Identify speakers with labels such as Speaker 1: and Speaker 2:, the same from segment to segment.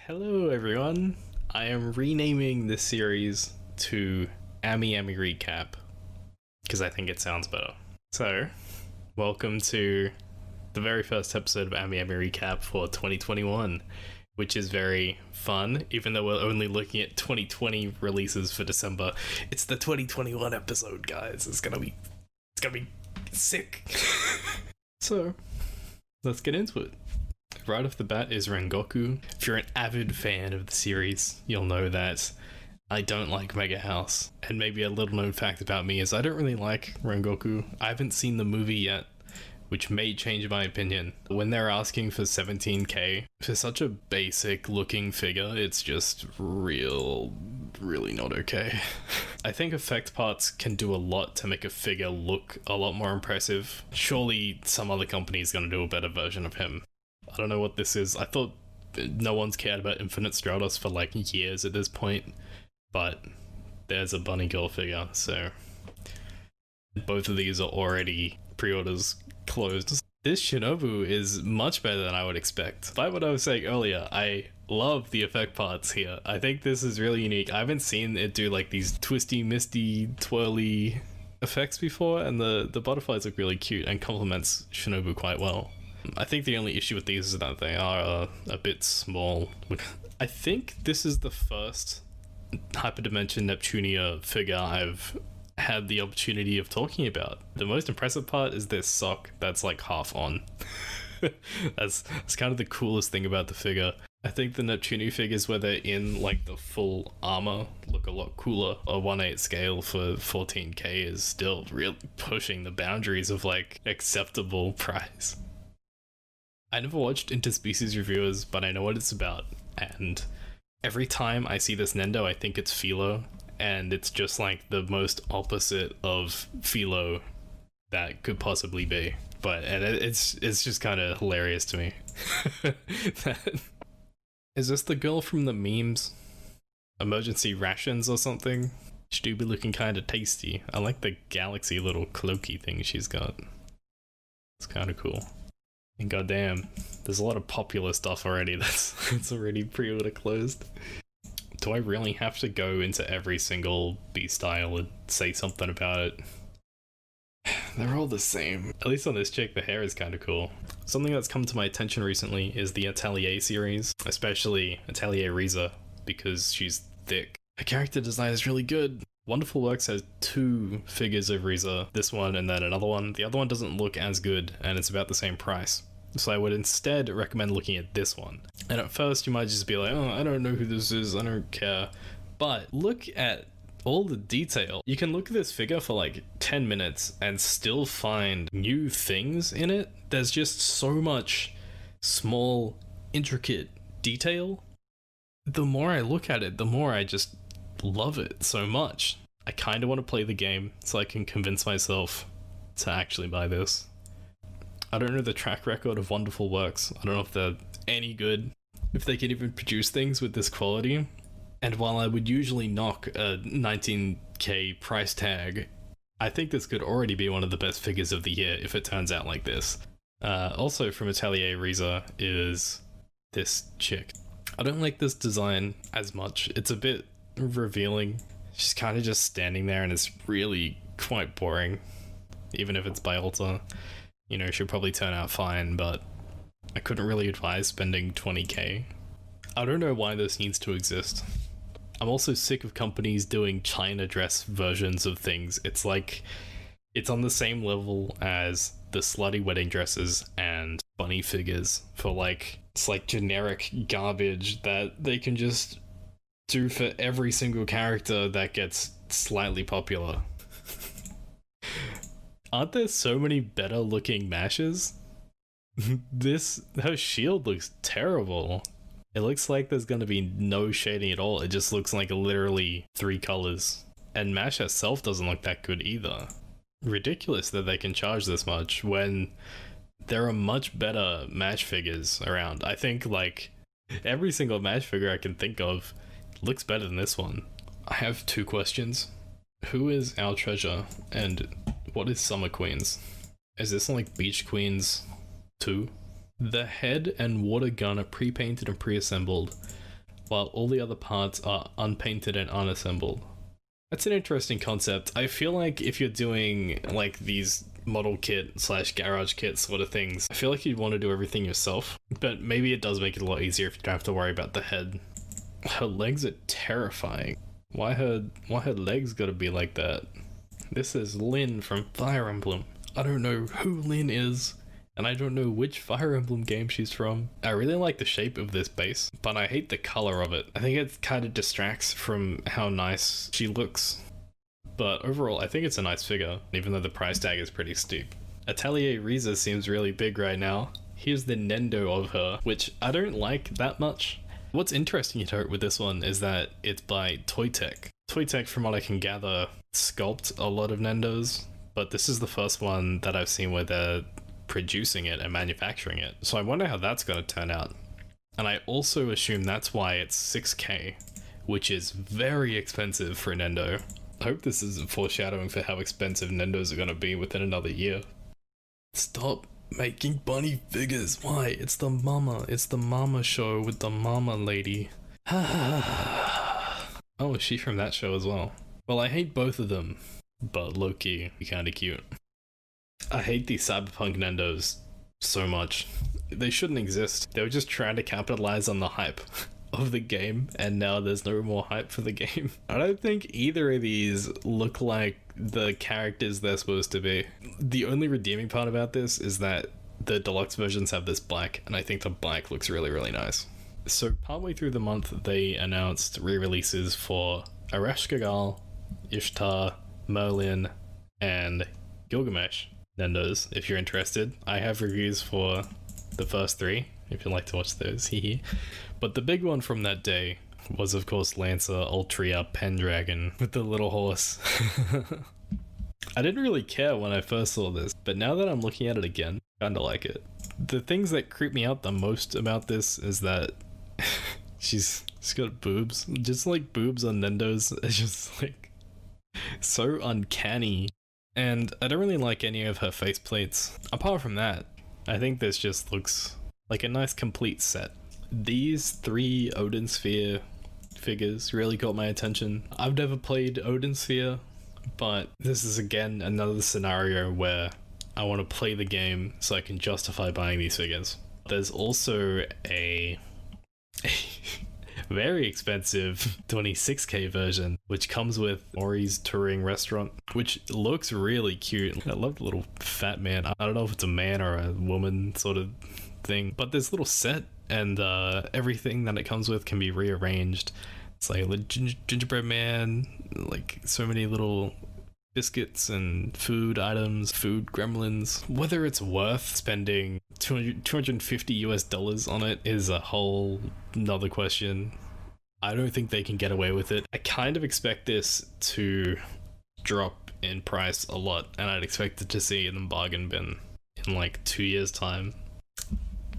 Speaker 1: Hello everyone, I am renaming this series to Amiami Recap because I think it sounds better. So, welcome to the very first episode of Amiami Recap for 2021, which is very fun, even though we're only looking at 2020 releases for December. It's the 2021 episode, guys. It's gonna be sick. So, let's get into it. Right off the bat is Rengoku. If you're an avid fan of the series, you'll know that I don't like Mega House. And maybe a little known fact about me is I don't really like Rengoku. I haven't seen the movie yet, which may change my opinion. When they're asking for 17k for such a basic looking figure, it's just really not okay. I think effect parts can do a lot to make a figure look a lot more impressive. Surely some other company is going to do a better version of him. I don't know what this is. I thought no one's cared about Infinite Stratos for like years at this point, but there's a bunny girl figure, so both of these are already pre-orders closed. This Shinobu is much better than I would expect. Like what I was saying earlier, I love the effect parts here. I think this is really unique. I haven't seen it do like these twisty, misty, twirly effects before, and the butterflies look really cute and complements Shinobu quite well. I think the only issue with these is that they are a bit small. I think this is the first Hyperdimension Neptunia figure I've had the opportunity of talking about. The most impressive part is this sock that's like half on. that's kind of the coolest thing about the figure. I think the Neptunia figures where they're in like the full armor look a lot cooler. A 1/8 scale for 14k is still really pushing the boundaries of like acceptable price. I never watched Interspecies Reviewers, but I know what it's about, and every time I see this Nendo, I think it's Philo, and it's just like the most opposite of Philo that could possibly be. And it's just kind of hilarious to me. Is this the girl from the memes? Emergency rations or something? She do be looking kind of tasty. I like the galaxy little cloaky thing she's got. It's kind of cool. And goddamn, there's a lot of popular stuff already that's already pre-order closed. Do I really have to go into every single B-style and say something about it? They're all the same. At least on this chick, the hair is kind of cool. Something that's come to my attention recently is the Atelier series, especially Atelier Ryza, because she's thick. Her character design is really good. Wonderful Works has 2 figures of Ryza, this one and then another one. The other one doesn't look as good, and it's about the same price. So I would instead recommend looking at this one. And at first you might just be like, oh, I don't know who this is, I don't care. But look at all the detail. You can look at this figure for like 10 minutes and still find new things in it. There's just so much small, intricate detail. The more I look at it, the more I just love it so much. I kind of want to play the game so I can convince myself to actually buy this. I don't know the track record of Wonderful Works. I don't know if they're any good, if they can even produce things with this quality. And while I would usually knock a 19k price tag, I think this could already be one of the best figures of the year if it turns out like this. Also from Atelier Ryza is this chick. I don't like this design as much. It's a bit revealing. She's kind of just standing there and it's really quite boring. Even if it's by Ulta, you know, she'll probably turn out fine, but I couldn't really advise spending 20k. I don't know why this needs to exist. I'm also sick of companies doing China dress versions of things. It's like, it's on the same level as the slutty wedding dresses and bunny figures for like, it's like generic garbage that they can just do for every single character that gets slightly popular. Aren't there so many better looking mashes? Her shield looks terrible. It looks like there's gonna be no shading at all. It just looks like literally 3 colors. And Mash herself doesn't look that good either. Ridiculous that they can charge this much when there are much better Mash figures around. I think like every single Mash figure I can think of looks better than this one. I have 2 questions. Who is our treasure and what is Summer Queens? Is this like Beach Queens 2? The head and water gun are pre-painted and pre-assembled. while all the other parts are unpainted and unassembled. That's an interesting concept. I feel like if you're doing like these model kit / garage kit sort of things, I feel like you'd want to do everything yourself, but maybe it does make it a lot easier if you don't have to worry about the head. Her legs are terrifying. Why her legs gotta be like that? This is Lyn from Fire Emblem. I don't know who Lyn is, and I don't know which Fire Emblem game she's from. I really like the shape of this base, but I hate the color of it. I think it kind of distracts from how nice she looks. But overall, I think it's a nice figure, even though the price tag is pretty steep. Atelier Ryza seems really big right now. Here's the Nendo of her, which I don't like that much. What's interesting to note with this one is that it's by Thicc. Thicc, from what I can gather, sculpt a lot of Nendos, but this is the first one that I've seen where they're producing it and manufacturing it. So I wonder how that's going to turn out. And I also assume that's why it's 6k, which is very expensive for a Nendo. I hope this isn't foreshadowing for how expensive Nendos are going to be within another year. Stop making bunny figures. Why? It's the mama show with the mama lady. Oh, is she from that show as well? Well, I hate both of them, but low-key, kinda cute. I hate these cyberpunk Nendos so much. They shouldn't exist. They were just trying to capitalize on the hype of the game, and now there's no more hype for the game. I don't think either of these look like the characters they're supposed to be. The only redeeming part about this is that the deluxe versions have this black, and I think the black looks really, really nice. So partway through the month, they announced re-releases for Ereshkigal, Ishtar, Merlin, and Gilgamesh Nendos, if you're interested. I have reviews for the first three, if you'd like to watch those, hehe. But the big one from that day was, of course, Lancer, Ultria, Pendragon, with the little horse. I didn't really care when I first saw this, but now that I'm looking at it again, I kinda like it. The things that creep me out the most about this is that she's got boobs. Just like boobs on Nendos, it's just like so uncanny. And I don't really like any of her faceplates. Apart from that, I think this just looks like a nice complete set. These 3 Odin Sphere figures really got my attention. I've never played Odin Sphere, but this is again another scenario where I want to play the game so I can justify buying these figures. There's also a very expensive 26k version, which comes with Ori's touring restaurant, which looks really cute. I love the little fat man. I don't know if it's a man or a woman sort of thing, but this little set and everything that it comes with can be rearranged. It's like a gingerbread man, like so many little biscuits and food items, food gremlins. Whether it's worth spending $250 on it is a whole nother question. I don't think they can get away with it. I kind of expect this to drop in price a lot, and I'd expect it to see in the bargain bin in like 2 years' time.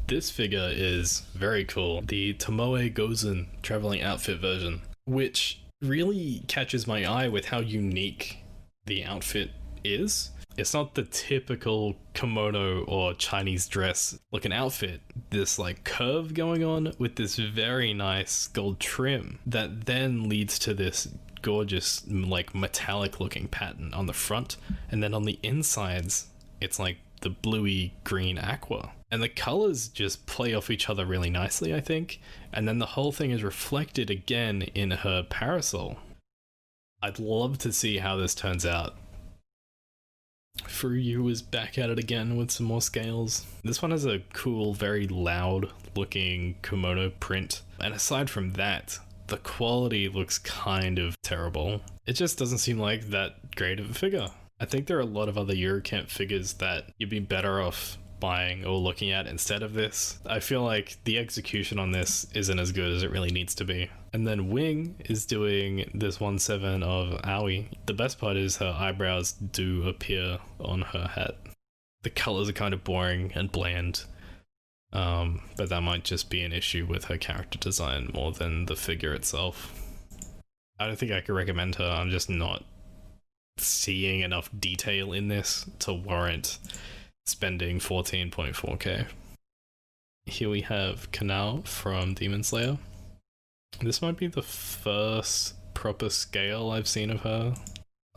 Speaker 1: This figure is very cool. The Tomoe Gozen traveling outfit version, which really catches my eye with how unique the outfit is. It's not the typical kimono or Chinese dress looking outfit. This like curve going on with this very nice gold trim that then leads to this gorgeous like metallic looking pattern on the front, and then on the insides it's like the bluey green aqua, and the colors just play off each other really nicely, I think. And then the whole thing is reflected again in her parasol. I'd love to see how this turns out. Fuyu is back at it again with some more scales. This one has a cool, very loud looking kimono print, and aside from that, the quality looks kind of terrible. It just doesn't seem like that great of a figure. I think there are a lot of other Eurocamp figures that you'd be better off buying or looking at instead of this. I feel like the execution on this isn't as good as it really needs to be. And then Wing is doing this 1/7 of Aoi. The best part is her eyebrows do appear on her hat. The colors are kind of boring and bland, but that might just be an issue with her character design more than the figure itself. I don't think I could recommend her. I'm just not seeing enough detail in this to warrant spending 14.4k. Here we have Canal from Demon Slayer. This might be the first proper scale I've seen of her.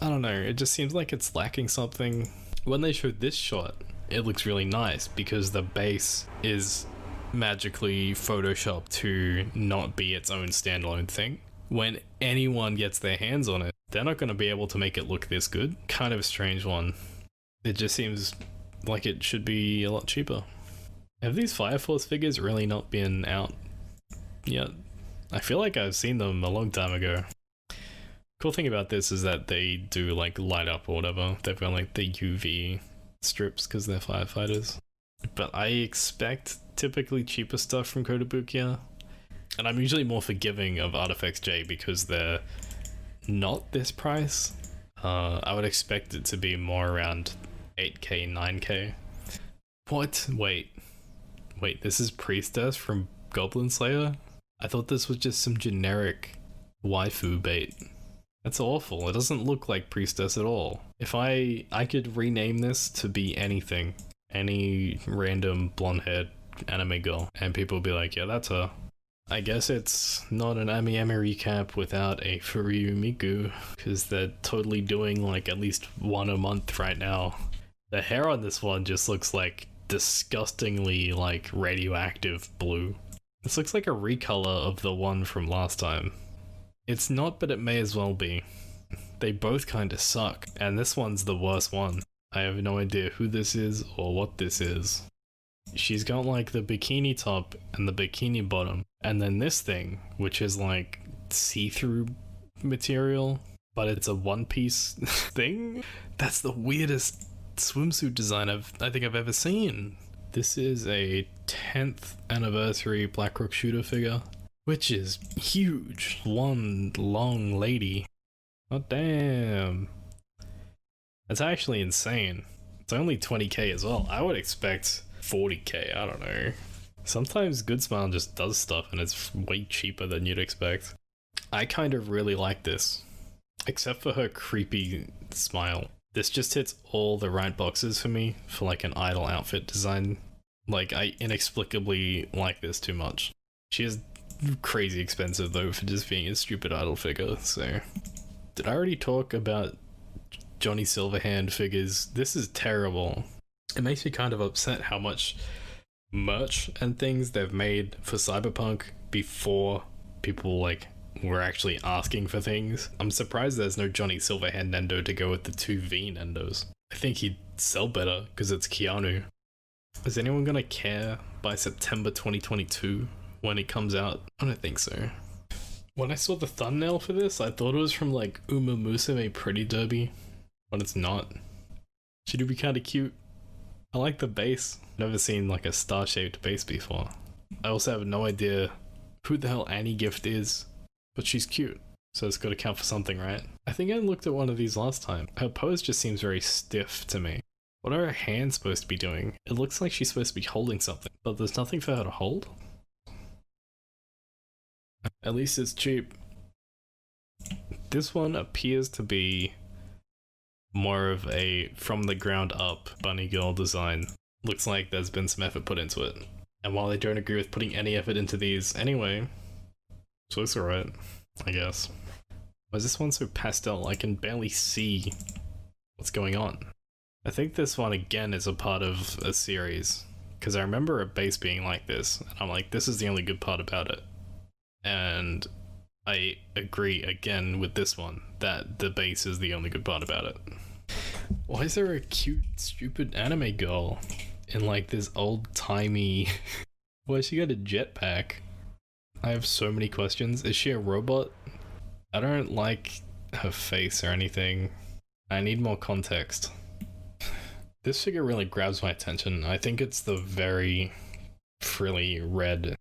Speaker 1: I don't know, it just seems like it's lacking something. When they showed this shot, it looks really nice because the base is magically photoshopped to not be its own standalone thing. When anyone gets their hands on it, they're not going to be able to make it look this good. Kind of a strange one. It just seems like it should be a lot cheaper. Have these Fire Force figures really not been out yet? I feel like I've seen them a long time ago. Cool thing about this is that they do like light up or whatever. They've got like the UV strips because they're firefighters. But I expect typically cheaper stuff from Kotobukiya. And I'm usually more forgiving of Artifacts J because they're not this price. I would expect it to be more around 8k, 9k. What? Wait, this is Priestess from Goblin Slayer? I thought this was just some generic waifu bait. That's awful. It doesn't look like Priestess at all. If I could rename this to be anything. Any random blonde-haired anime girl. And people would be like, yeah, that's her. I guess it's not an Amiami recap without a Furyu Miku, because they're totally doing like at least one a month right now. The hair on this one just looks like disgustingly like radioactive blue. This looks like a recolor of the one from last time. It's not, but it may as well be. They both kind of suck, and this one's the worst one. I have no idea who this is or what this is. She's got like the bikini top and the bikini bottom, and then this thing, which is like see-through material, but it's a one-piece thing? That's the weirdest swimsuit design I think I've ever seen. This is a 10th anniversary Blackrock shooter figure, which is huge. One long lady. Oh damn. That's actually insane. It's only 20k as well. I would expect 40k, I don't know. Sometimes Good Smile just does stuff and it's way cheaper than you'd expect. I kind of really like this, except for her creepy smile. This just hits all the right boxes for me for like an idol outfit design. Like, I inexplicably like this too much. She is crazy expensive though for just being a stupid idol figure, so. Did I already talk about Johnny Silverhand figures? This is terrible. It makes me kind of upset how much merch and things they've made for Cyberpunk before people like were actually asking for things. I'm surprised there's no Johnny Silverhand Nendo to go with the 2V Nendos. I think he'd sell better because it's Keanu. Is anyone gonna care by September 2022 when it comes out? I don't think so. When I saw the thumbnail for this, I thought it was from like Uma Musume Pretty Derby, but it's not. Should be kind of cute. I like the base. Never seen like a star-shaped base before. I also have no idea who the hell Annie Gift is, but she's cute, so it's got to count for something, right? I think I looked at one of these last time. Her pose just seems very stiff to me. What are her hands supposed to be doing? It looks like she's supposed to be holding something, but there's nothing for her to hold. At least it's cheap. This one appears to be more of a from the ground up bunny girl design. Looks like there's been some effort put into it. And while I don't agree with putting any effort into these anyway, so it's alright, I guess. Why is this one so pastel? I can barely see what's going on. I think this one again is a part of a series, because I remember a base being like this, and I'm like, this is the only good part about it. And I agree again with this one, that the base is the only good part about it. Why is there a cute, stupid anime girl in like this old-timey... Why she got a jetpack? I have so many questions. Is she a robot? I don't like her face or anything. I need more context. This figure really grabs my attention. I think it's the very frilly red.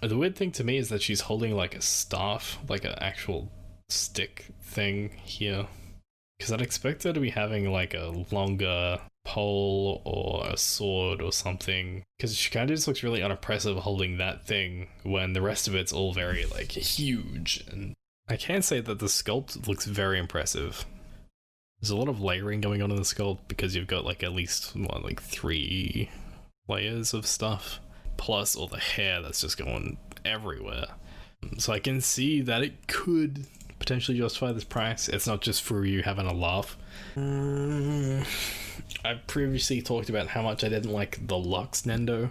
Speaker 1: The weird thing to me is that she's holding like a staff, like an actual stick thing here. Because I'd expect her to be having like a longer pole or a sword or something. Because she kind of just looks really unimpressive holding that thing when the rest of it's all very like huge. And I can say that the sculpt looks very impressive. There's a lot of layering going on in the sculpt because you've got like at least, what, like 3 layers of stuff. Plus all the hair that's just going everywhere. So I can see that it could potentially justify this price. It's not just for you having a laugh. I previously talked about how much I didn't like the Lux Nendo.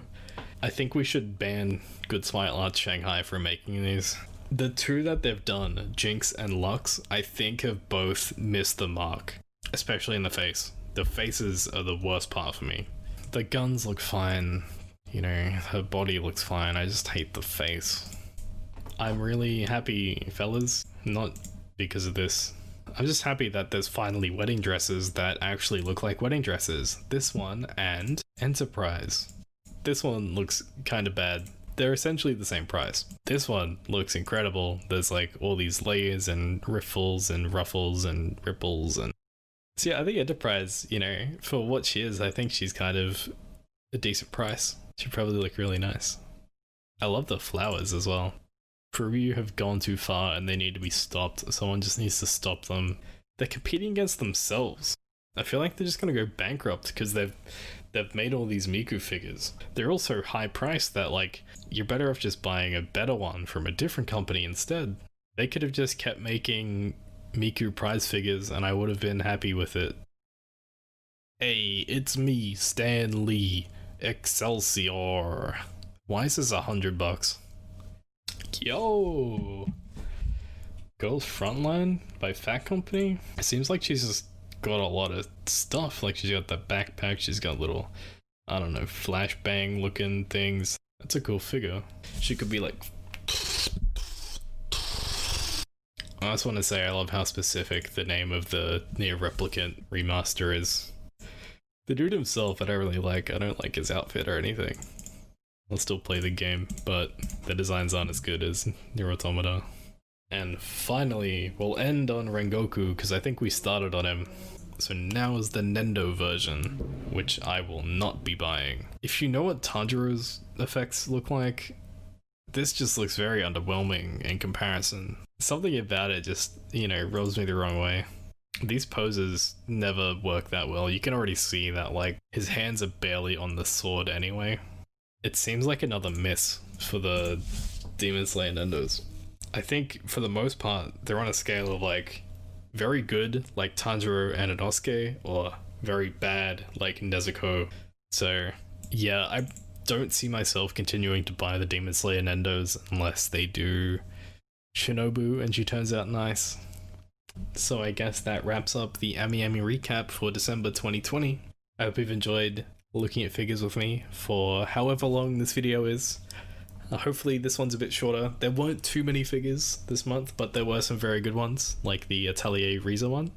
Speaker 1: I think we should ban Good Smile Arts Shanghai for making these. The two that they've done, Jinx and Lux, I think have both missed the mark, especially in the face. The faces are the worst part for me. The guns look fine, you know, her body looks fine, I just hate the face. I'm really happy, fellas, not because of this. I'm just happy that there's finally wedding dresses that actually look like wedding dresses. This one and Enterprise. This one looks kind of bad. They're essentially the same price. This one looks incredible. There's like all these layers and riffles and ruffles and ripples and... So yeah, I think Enterprise, you know, for what she is, I think she's kind of a decent price. She'd probably look really nice. I love the flowers as well. Peru have gone too far and they need to be stopped. Someone just needs to stop them. They're competing against themselves. I feel like they're just gonna go bankrupt because they've made all these Miku figures. They're also high priced that like you're better off just buying a better one from a different company instead. They could have just kept making Miku prize figures and I would have been happy with it. Hey, it's me, Stan Lee, Excelsior. Why is this $100? Yo! Girls Frontline by Fat Company? It seems like she's just got a lot of stuff. Like she's got the backpack, she's got little, I don't know, flashbang looking things. That's a cool figure. She could be like... I just want to say I love how specific the name of the Near Replicant remaster is. The dude himself I don't really like. I don't like his outfit or anything. I'll still play the game, but the designs aren't as good as Nier Automata. And finally, we'll end on Rengoku because I think we started on him. So now is the Nendo version, which I will not be buying. If you know what Tanjiro's effects look like, this just looks very underwhelming in comparison. Something about it just, you know, rubs me the wrong way. These poses never work that well. You can already see that, like, his hands are barely on the sword anyway. It seems like another miss for the Demon Slayer Nendos. I think, for the most part, they're on a scale of, like, very good, like Tanjiro and Inosuke, or very bad, like Nezuko. So, yeah, I don't see myself continuing to buy the Demon Slayer Nendos unless they do Shinobu and she turns out nice. So I guess that wraps up the Amiami recap for December 2020. I hope you've enjoyed looking at figures with me for however long this video is. Hopefully this one's a bit shorter. There weren't too many figures this month, but there were some very good ones, like the Atelier Ryza one.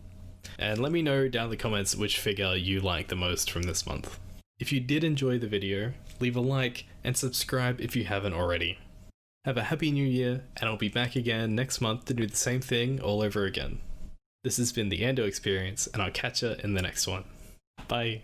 Speaker 1: And let me know down in the comments which figure you like the most from this month. If you did enjoy the video, leave a like and subscribe if you haven't already. Have a happy new year, and I'll be back again next month to do the same thing all over again. This has been the Ando Experience, and I'll catch ya in the next one. Bye.